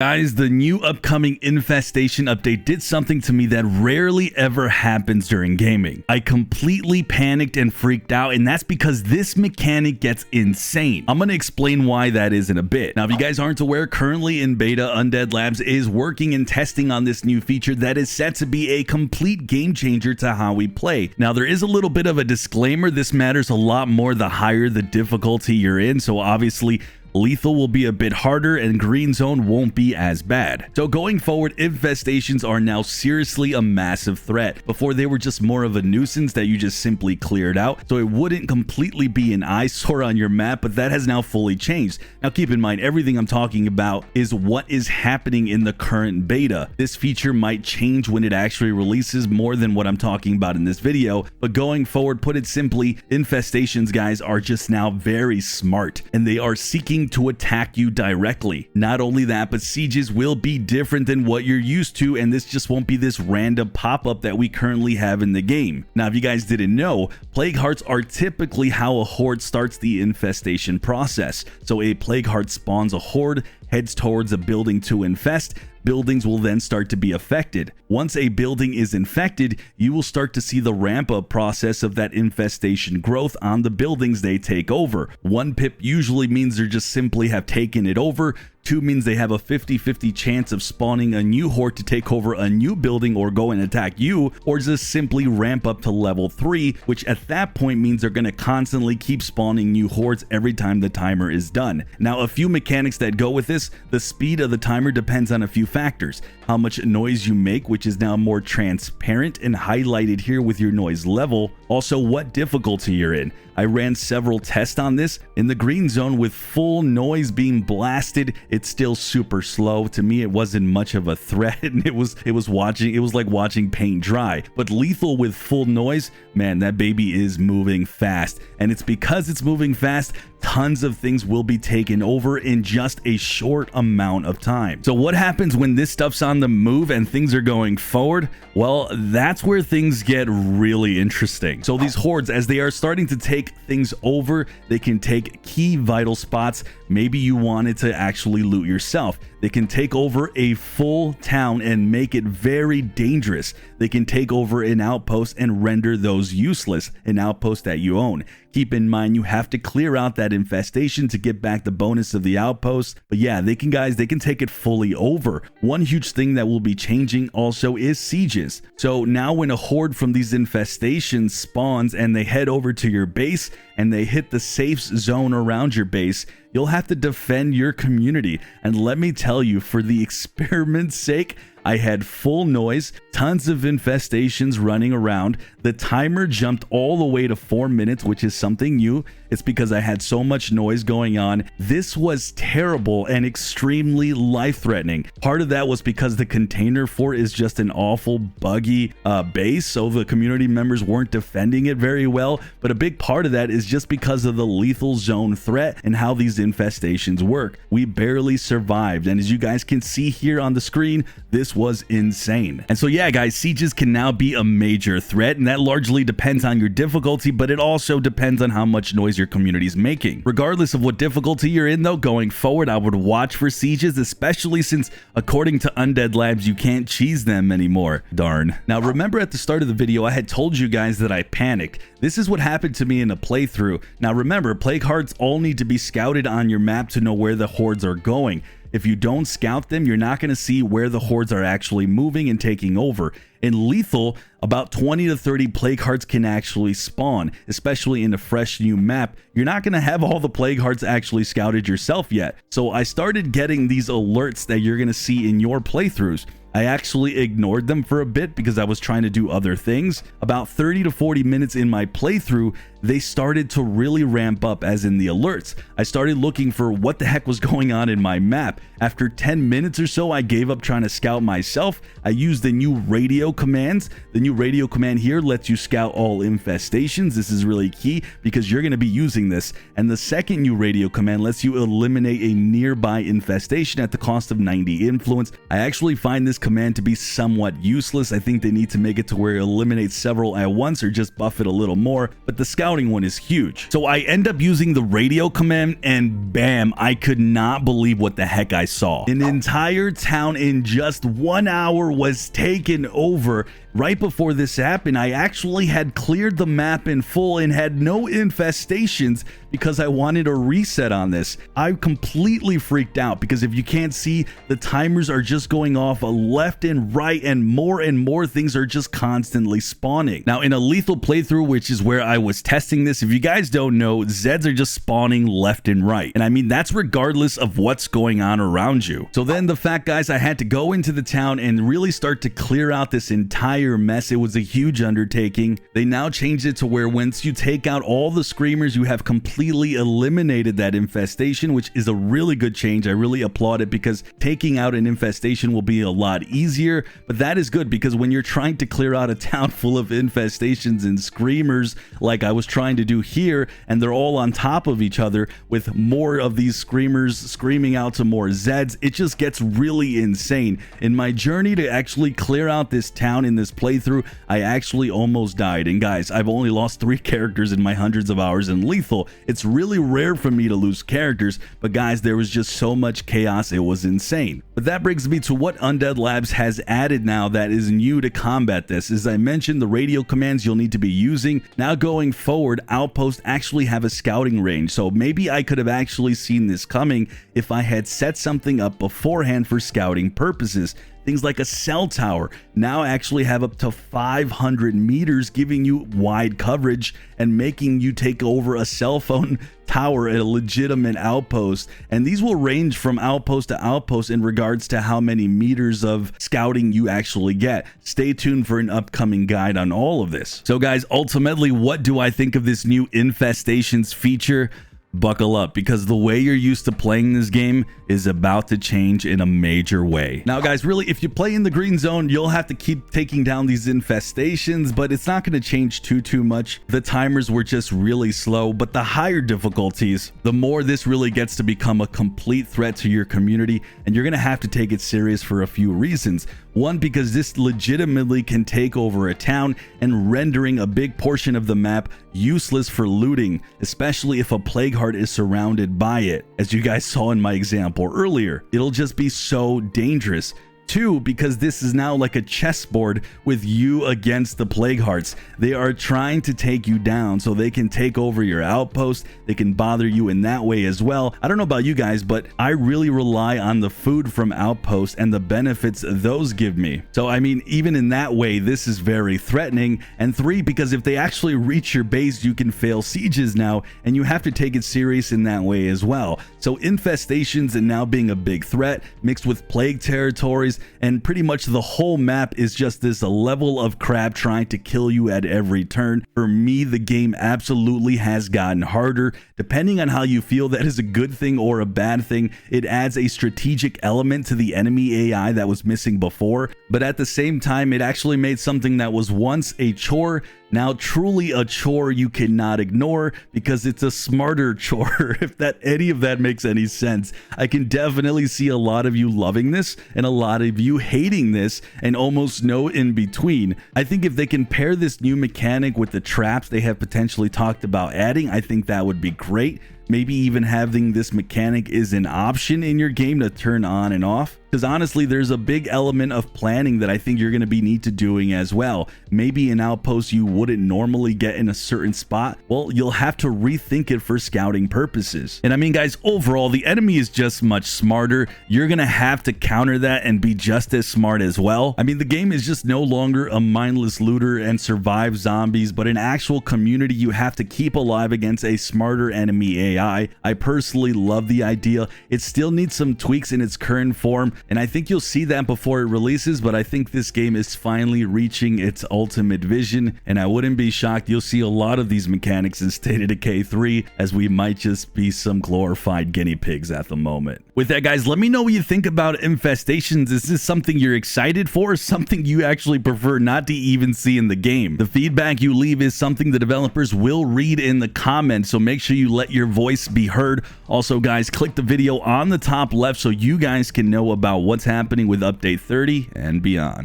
Guys, the new upcoming Infestation update did something to me that rarely ever happens during gaming. I completely panicked and freaked out, and that's because this mechanic gets insane. I'm going to explain why that is in a bit. Now, if you guys aren't aware, currently in beta, Undead Labs is working and testing on this new feature that is set to be a complete game changer to how we play. Now, there is a little bit of a disclaimer. This matters a lot more the higher the difficulty you're in, so obviously lethal will be a bit harder and green zone won't be as bad. So going forward, infestations are now seriously a massive threat. Before, they were just more of a nuisance that you just simply cleared out, so it wouldn't completely be an eyesore on your map, but that has now fully changed. Now keep in mind, everything I'm talking about is what is happening in the current beta. This feature might change when it actually releases more than what I'm talking about in this video, but going forward, put it simply, infestations, guys, are just now very smart, and they are seeking to attack you directly. Not only that, but sieges will be different than what you're used to, and this just won't be this random pop-up that we currently have in the game. Now, if you guys didn't know, plague hearts are typically how a horde starts the infestation process. So a plague heart spawns a horde, heads towards a building to infest. Buildings will then start to be affected. Once a building is infected, you will start to see the ramp up process of that infestation growth on the buildings they take over. 1 pip usually means they just simply have taken it over. 2 means they have a 50-50 chance of spawning a new horde to take over a new building or go and attack you, or just simply ramp up to level 3, which at that point means they're going to constantly keep spawning new hordes every time the timer is done. Now, a few mechanics that go with this: the speed of the timer depends on a few factors. How much noise you make, which is now more transparent and highlighted here with your noise level. Also, what difficulty you're in. I ran several tests on this. In the green zone with full noise being blasted, it's still super slow. To me, it wasn't much of a threat, and it was like watching paint dry. But lethal with full noise, man, that baby is moving fast. And it's because it's moving fast, tons of things will be taken over in just a short amount of time. So what happens when this stuff's on the move and things are going forward? Well, that's where things get really interesting. So these hordes, as they are starting to take things over, they can take key vital spots. Maybe you wanted to actually loot yourself. They can take over a full town and make it very dangerous. They can take over an outpost and render those useless, an outpost that you own. Keep in mind, you have to clear out that infestation to get back the bonus of the outpost. But yeah, they can take it fully over. One huge thing that will be changing also is sieges. So now when a horde from these infestations spawns and they head over to your base and they hit the safe zone around your base, you'll have to defend your community. And let me tell you, for the experiment's sake, I had full noise, tons of infestations running around. The timer jumped all the way to 4 minutes, which is something new. It's because I had so much noise going on. This was terrible and extremely life-threatening. Part of that was because the container fort is just an awful buggy base, so the community members weren't defending it very well. But a big part of that is just because of the lethal zone threat and how these infestations work. We barely survived, and as you guys can see here on the screen, this was insane. And so yeah, guys, sieges can now be a major threat, and that largely depends on your difficulty, but it also depends on how much noise your community is making. Regardless of what difficulty you're in, though, going forward, I would watch for sieges, especially since, according to Undead Labs, you can't cheese them anymore. Darn. Now, remember at the start of the video, I had told you guys that I panicked. This is what happened to me in a playthrough. Now, remember, plague hearts all need to be scouted on your map to know where the hordes are going. If you don't scout them, you're not going to see where the hordes are actually moving and taking over. In lethal, about 20 to 30 plague hearts can actually spawn, especially in a fresh new map. You're not going to have all the plague hearts actually scouted yourself yet. So I started getting these alerts that you're going to see in your playthroughs. I actually ignored them for a bit because I was trying to do other things. About 30 to 40 minutes in my playthrough, they started to really ramp up, as in the alerts. I started looking for what the heck was going on in my map. After 10 minutes or so, I gave up trying to scout myself. I used the new radio commands. The new radio command here lets you scout all infestations. This is really key because you're going to be using this. And the second new radio command lets you eliminate a nearby infestation at the cost of 90 influence. I actually find this this command to be somewhat useless. I think they need to make it to where it eliminates several at once or just buff it a little more, but the scouting one is huge. So I end up using the radio command and bam, I could not believe what the heck I saw. An entire town in just 1 hour was taken over. Right before this happened, I actually had cleared the map in full and had no infestations because I wanted a reset on this. I completely freaked out because if you can't see, the timers are just going off left and right, and more things are just constantly spawning. Now in a lethal playthrough, which is where I was testing this, if you guys don't know, Zeds are just spawning left and right. And I mean, that's regardless of what's going on around you. So then the fact, guys, I had to go into the town and really start to clear out this entire mess. It was a huge undertaking. They now changed it to where once you take out all the screamers, you have completely eliminated that infestation, which is a really good change. I really applaud it because taking out an infestation will be a lot easier, but that is good because when you're trying to clear out a town full of infestations and screamers like I was trying to do here, and they're all on top of each other with more of these screamers screaming out to more Zeds, it just gets really insane. In my journey to actually clear out this town in this playthrough, I actually almost died. And guys, I've only lost 3 characters in my hundreds of hours in lethal. It's really rare for me to lose characters, but guys, there was just so much chaos, it was insane. But that brings me to what Undead Labs has added now that is new to combat this. As I mentioned, the radio commands you'll need to be using. Now going forward, outposts actually have a scouting range, so maybe I could have actually seen this coming if I had set something up beforehand for scouting purposes. Things like a cell tower now actually have up to 500 meters, giving you wide coverage and making you take over a cell phone tower at a legitimate outpost. And these will range from outpost to outpost in regards to how many meters of scouting you actually get. Stay tuned for an upcoming guide on all of this. So guys, ultimately, what do I think of this new infestations feature? Buckle up, because the way you're used to playing this game is about to change in a major way. Now guys, really, if you play in the green zone, you'll have to keep taking down these infestations, but it's not going to change too much. The timers were just really slow, but the higher difficulties, the more this really gets to become a complete threat to your community, and you're going to have to take it serious for a few reasons. One, because this legitimately can take over a town and rendering a big portion of the map useless for looting, especially if a plague heart is surrounded by it. As you guys saw in my example earlier, it'll just be so dangerous. 2, because this is now like a chessboard with you against the plague hearts. They are trying to take you down so they can take over your outpost. They can bother you in that way as well. I don't know about you guys, but I really rely on the food from outposts and the benefits those give me. So I mean, even in that way, this is very threatening. And 3, because if they actually reach your base, you can fail sieges now, and you have to take it serious in that way as well. So infestations and now being a big threat mixed with plague territories, and pretty much the whole map is just this level of crap trying to kill you at every turn. For me, the game absolutely has gotten harder. Depending on how you feel, that is a good thing or a bad thing. It adds a strategic element to the enemy AI that was missing before, but at the same time, it actually made something that was once a chore now truly a chore you cannot ignore, because it's a smarter chore, if that any of that makes any sense. I can definitely see a lot of you loving this and a lot of you hating this, and almost no in between. I think if they can pair this new mechanic with the traps they have potentially talked about adding, I think that would be great. Maybe even having this mechanic is an option in your game to turn on and off. Because honestly, there's a big element of planning that I think you're going to be need to doing as well. Maybe an outpost you wouldn't normally get in a certain spot, well, you'll have to rethink it for scouting purposes. And I mean, guys, overall, the enemy is just much smarter. You're going to have to counter that and be just as smart as well. I mean, the game is just no longer a mindless looter and survive zombies, but an actual community you have to keep alive against a smarter enemy AI. I personally love the idea. It still needs some tweaks in its current form, and I think you'll see that before it releases, but I think this game is finally reaching its ultimate vision, and I wouldn't be shocked you'll see a lot of these mechanics in State of Decay 3, as we might just be some glorified guinea pigs at the moment. With that, guys, let me know what you think about infestations. Is this something you're excited for, or something you actually prefer not to even see in the game? The feedback you leave is something the developers will read in the comments, so make sure you let your voice voice be heard. Also, guys, click the video on the top left so you guys can know about what's happening with Update 30 and beyond.